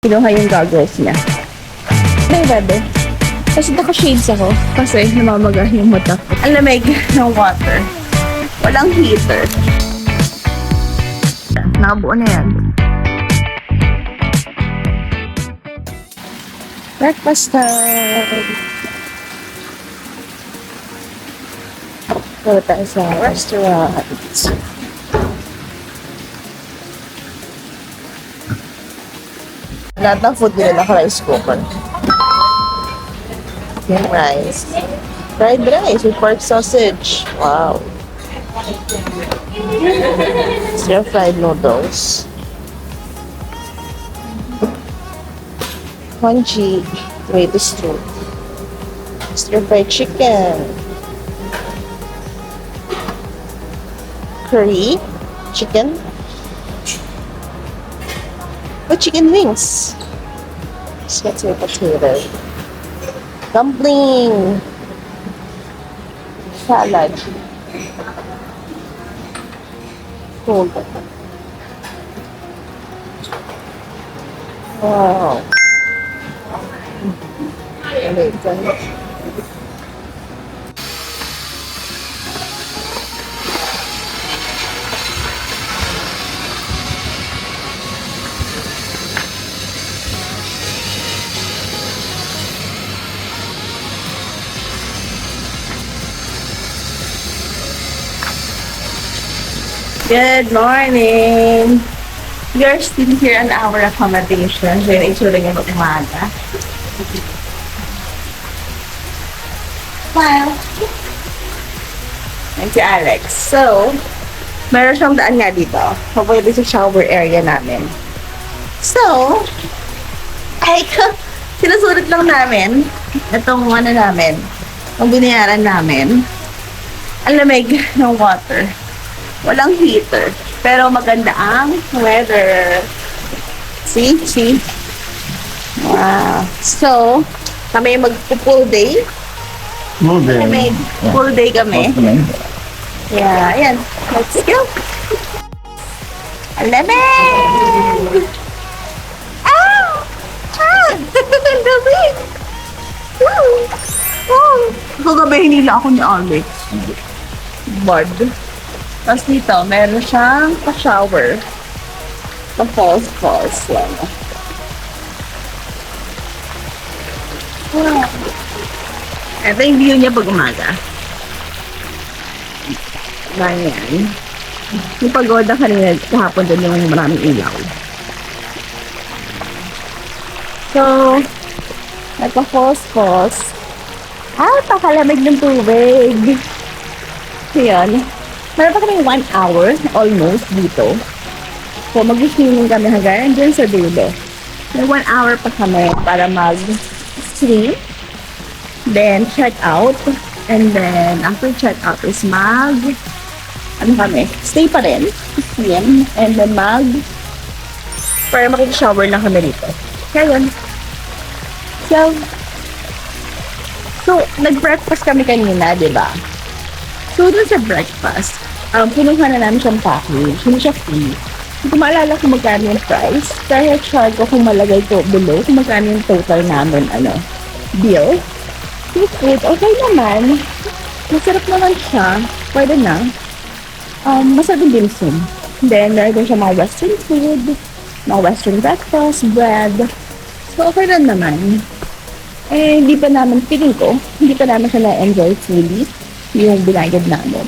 Kinuha yung goggles niya. Ay, bebe. Kasi naka-shades ako. Kasi namamaga yung mata ko. Ang lamig ng water. Walang heater. Nakabuo na yan. Breakfast time. Punta tayo sa restaurant. Lahat ng food nila naka-rice cooker. Yung rice. Fried rice with pork sausage. Wow. Stir-fried noodles. Congee tomato stew. Stir-fried chicken. Curry chicken. With chicken wings. Sweet potato. Dumpling. Salad. Cold. Wow. Amazing. Good morning! We are still here on our accommodation. So, yun itsura niya ng umaga. Wow! And si Alex. So, meron siyang daan nga dito. Papunta sa shower area namin. So, sinusulit lang namin itong ano namin, ang binayaran namin. Ang lamig ng water. Walang heater. Pero maganda ang weather. See? See? Wow. So, kami mag-pool day. Full day. Kami, full day kami. Yeah, ayan. Let's go. Ang lamig! Ah! Ah! Ang lamig! Woo! Woo! Kagabi, hinila ako ni Alex. Bad. Tapos dito, meron siyang pa-shower. Pa-falls. Yan. Wow. Ito yung view niya pag umaga. Ganyan. Yung pagoda kanina, kahapon doon yung maraming ilaw. So, nagpa-falls. Pakalamig ng tubig. Yan. Meron pa kami 1 hour, almost, dito. So, mag-swimming kami hanggang dyan sa dulo. May 1 hour pa kami para mag-swim. Then, check out. And then, after check out is stay pa rin. Swim. And then, para makik-shower na kami dito. Kaya yun. So, nag-breakfast kami kanina, di ba? So, dun sa breakfast, pinuha na namin siyang package. Hindi siya free. Hindi ko maalala kung magkano yung price. Kaya try ko kung malagay ko below kung magkano yung total namin, bill. Yung food, okay naman. Masarap naman siya. Pwede na. Masarap yung dimsum. Then, meron siya mga western food, mga western breakfast, bread. So, okay lang naman. Hindi pa namin siya na-enjoy fully. Yung binayad namin.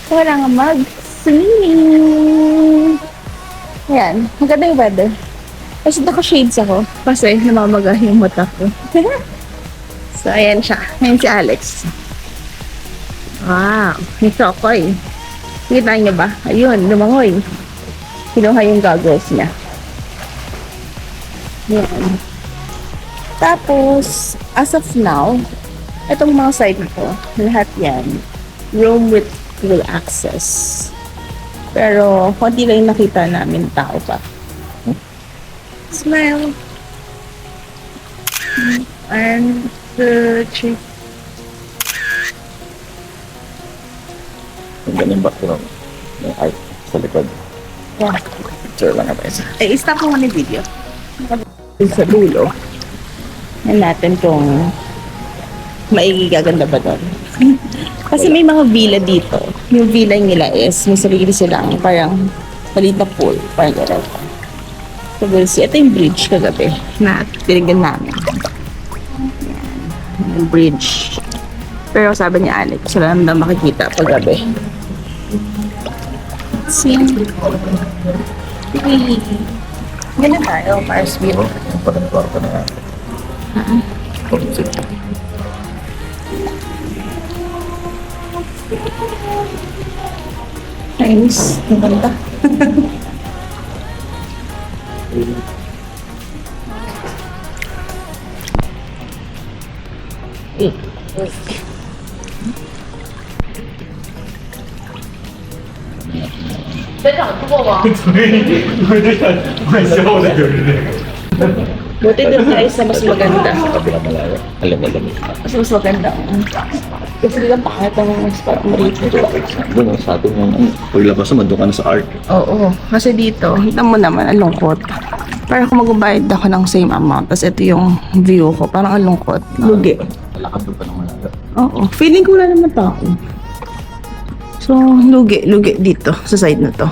So, kailangan mag-swimming. Ayan. Maganda yung weather. Kasi naka-shades ako. Kasi namamaga yung mata ko. So, ayan siya. Ayan si Alex. Wow. Yung Chokoy. Kita niyo ba? Ayun, lumangoy. Kinuha yung goggles niya. Ayan. Tapos, as of now, itong mga side na to, lahat yan, room with full access. Pero, konti lang yung nakita namin tao pa. Smile! And, cheek. Ang galing background. May art sa likod. Yeah. Picture lang natin isa. Stop mo muna yung video. Dun sa dulo. Yan natin kung maigaganda ba doon. Kasi may mga villa dito. Yung villa nila is may sarili silang parang maliit na pool. Parang gano'n. So we'll see. Ito yung bridge kagabi na tinignan namin. Yan. Yung bridge. Pero sabi ni Alex, wala naman na makikita paggabi. See? Ganun tayo, Mars View. Parang kwarto na yan. Nice. Ang ganda. Buti doon tayo sa mas maganda. Kabila malayo. Alam. Mas maganda. Kasi lang pangit ang spot mo rito. Doon sa atin yung paglabas naman, doon ka na sa art. Oo. Kasi dito, kita mo naman, ang lungkot. Parang kung magbabayad ako ng same amount, tapos ito yung view ko, parang ang lungkot. Lugi. Lakad doon pa ng malayo. Oo. Feeling ko wala naman tao. So, lugi dito, sa side na to.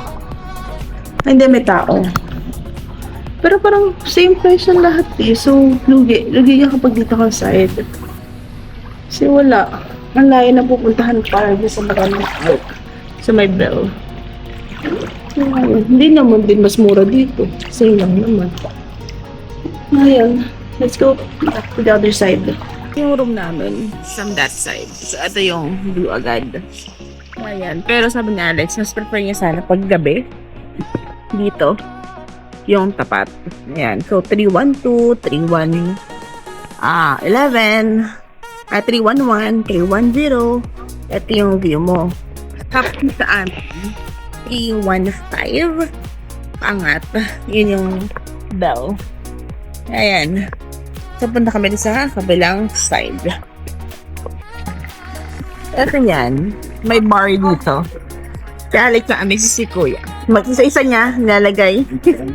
Ay, hindi, may tao. Pero parang same price ang lahat eh. So, lugi ka kapag dito ka side. Kasi wala. Ang layo na pupuntahan para sa magandang park. Sa may bell. So, ayun. Hindi naman din mas mura dito. Same lang naman. Ngayon, let's go back to the other side. Yung room namin from that side. So, ito yung view agad. Ayan. Pero sabi ni Alex, mas prefer niya sana pag gabi. Dito. Yung tapat. Ayan. So, 312, 11, 311, 310. Ito yung view mo. Tapos sa amin, 315. Pangat. Yun yung bell. Ayan. So, punta kami sa kabilang side. Ito yan. May bar dito. Kaya like na kami si Kuya. Isa-isa niya nilalagay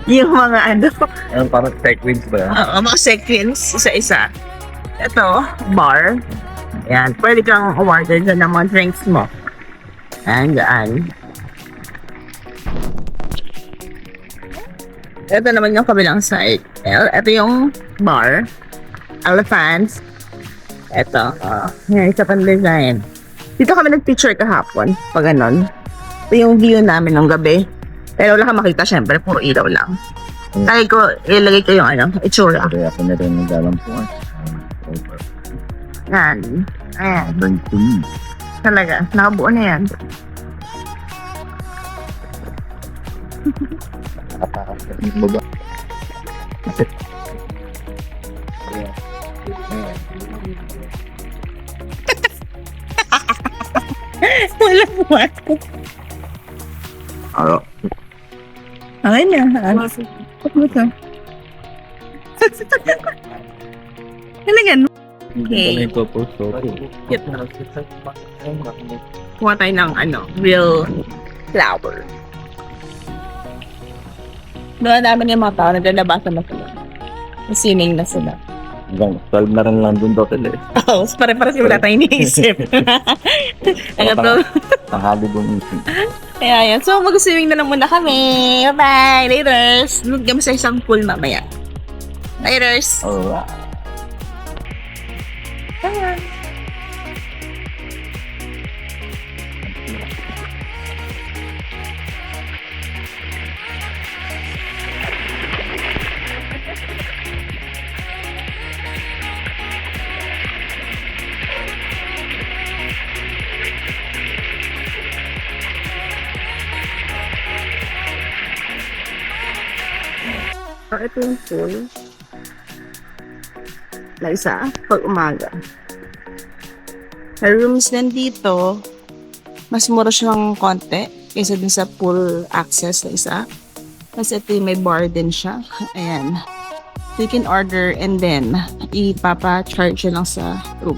yung mga ano. Ayun, parang sequins ba yan? Oo, mga sequins. Isa-isa. Ito, bar. Ayan. Pwede kang order dyan ng mga drinks mo. Ayan, dyan. Ito naman yung kabilang side. Ito yung bar. Elephants. Ito. Yan, isa pang design. Dito kami nag-picture kahapon. Pag ganon. Ito yung view namin ng gabi. Pero wala kang makita, syempre. Puro ilaw lang. Ilagay ko yung itsura. Kaya ako na rin naglalampuan. Yan. Ayan. Talaga. Nakabuo na yan. Baba. Wala buwan. Ano? Okay na. Pagbuto. Talagan. Okay. Cute na. Kuha tayo ng real flower. Doon namin yung mga tao, naglalabasan na sila. Sining na sila. 12 na rin lang doon hotel eh. Oo, pare-pare wala tayong iniisip. Ano to? Tanghali doon isip. Kaya yan. So, mag-swimming na lang muna kami. Bye! Laters! Look kami sa isang pool mamaya. Laters! Alright. Bye! So, ito yung pool. Na isa, pag umaga. May rooms din dito. Mas mura siya ng konti kaysa dun sa pool access na isa. Kasi ito yung may bar din siya. Ayan. So, you can order and then ipapa-charge lang sa room.